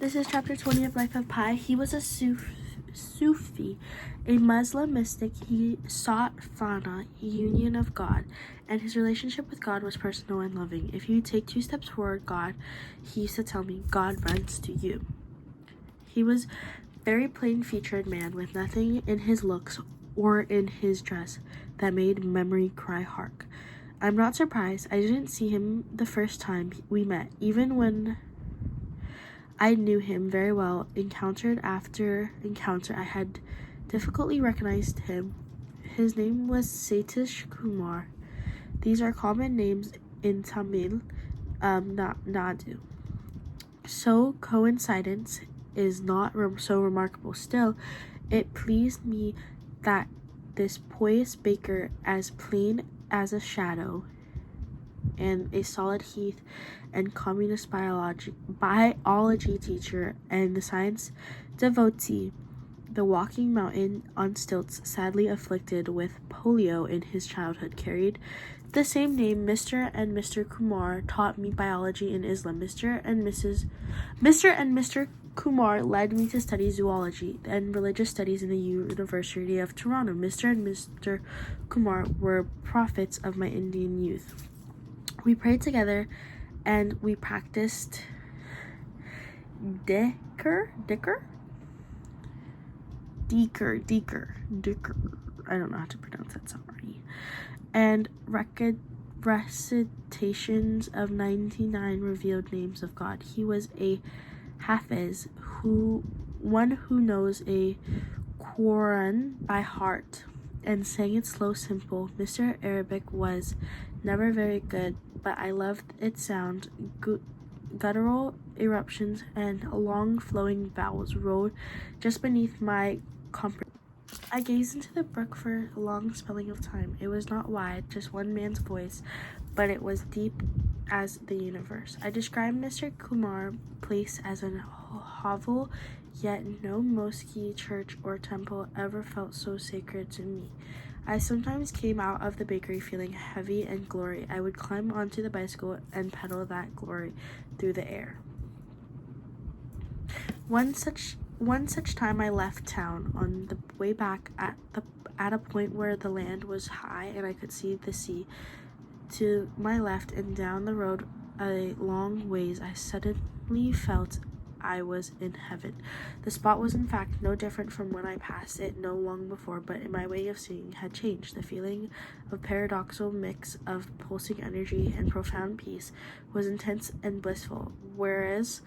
This is chapter 20 of Life of Pi. He was a Sufi, a Muslim mystic. He sought Fana, union of God, and his relationship with God was personal and loving. If you take 2 steps forward, God, he used to tell me, God runs to you. He was very plain-featured man with nothing in his looks or in his dress that made memory cry hark. I'm not surprised. I didn't see him the first time we met, even when I knew him very well. Encounter after encounter, I had difficultly recognized him. His name was Satish Kumar. These are common names in Tamil, Nadu. So coincidence is not so remarkable. Still, it pleased me that this pious baker, as plain as a shadow, and a solid heath and communist biology teacher and the science devotee, the walking mountain on stilts, sadly afflicted with polio in his childhood, carried the same name. Mr. Kumar taught me biology in Islam. Mr. and Mr. Kumar led me to study zoology and religious studies in the University of Toronto. Mr. and Mr. Kumar were prophets of my Indian youth. We prayed together and we practiced Dicker. I don't know how to pronounce that, sorry. And recitations of 99 revealed names of God. He was a Hafiz, one who knows a Quran by heart and sang it slow, simple. Mr. Arabic was never very good, but I loved its sound. Guttural eruptions and long flowing vowels rolled just beneath my comprehension. I gazed into the brook for a long spelling of time. It was not wide, just one man's voice, but it was deep as the universe. I described Mr. Kumar place as an hovel, yet no mosque, church, or temple ever felt so sacred to me. I sometimes came out of the bakery feeling heavy and glory. I would climb onto the bicycle and pedal that glory through the air. One such time I left town on the way back at a point where the land was high and I could see the sea to my left, and down the road a long ways I suddenly felt I was in heaven. The spot was in fact no different from when I passed it no long before, but my way of seeing had changed. The feeling of paradoxical mix of pulsing energy and profound peace was intense and blissful, whereas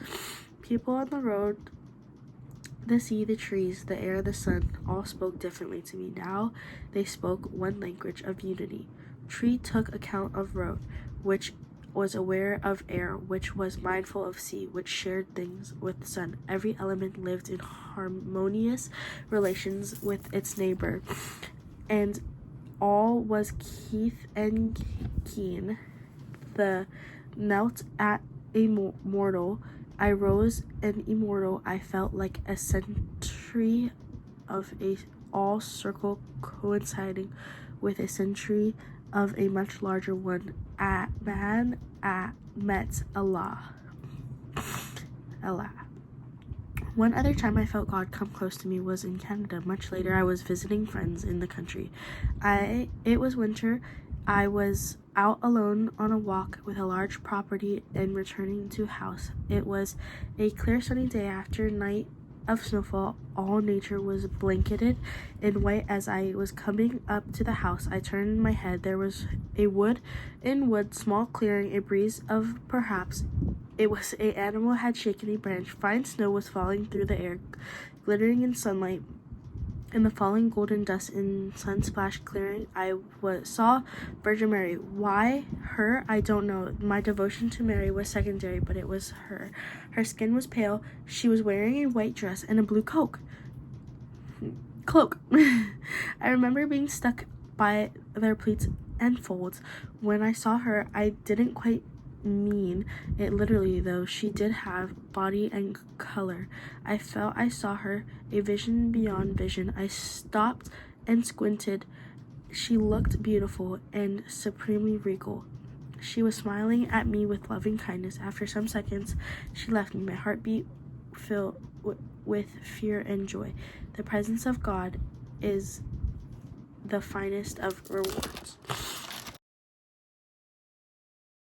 people on the road, the sea, the trees, the air, the sun, all spoke differently to me. Now they spoke one language of unity. Tree took account of road, which was aware of air, which was mindful of sea, which shared things with the sun. Every element lived in harmonious relations with its neighbor, and all was Keith and keen. The knelt at a mortal, I rose an immortal. I felt like a century of a all circle coinciding with a century of a much larger one. Met Allah. One other time I felt God come close to me was in Canada. Much later, I was visiting friends in the country. It was winter. I was out alone on a walk with a large property and returning to house. It was a clear sunny day after a night of snowfall. All nature was blanketed in white. As I was coming up to the house, I turned my head. There was a wood, small clearing, a breeze of perhaps it was a animal had shaken a branch. Fine snow was falling through the air, glittering in sunlight. In the falling golden dust in sun-splashed clearing, I saw Virgin Mary. Why her? I don't know. My devotion to Mary was secondary, but it was her. Her skin was pale. She was wearing a white dress and a blue cloak. I remember being struck by their pleats and folds. When I saw her, I didn't quite mean it literally, though she did have body and color. I felt I saw her, a vision beyond vision. I stopped and squinted. She looked beautiful and supremely regal. She was smiling at me with loving kindness. After some seconds, she left me. My heart beat filled with fear and joy. The presence of God is the finest of rewards.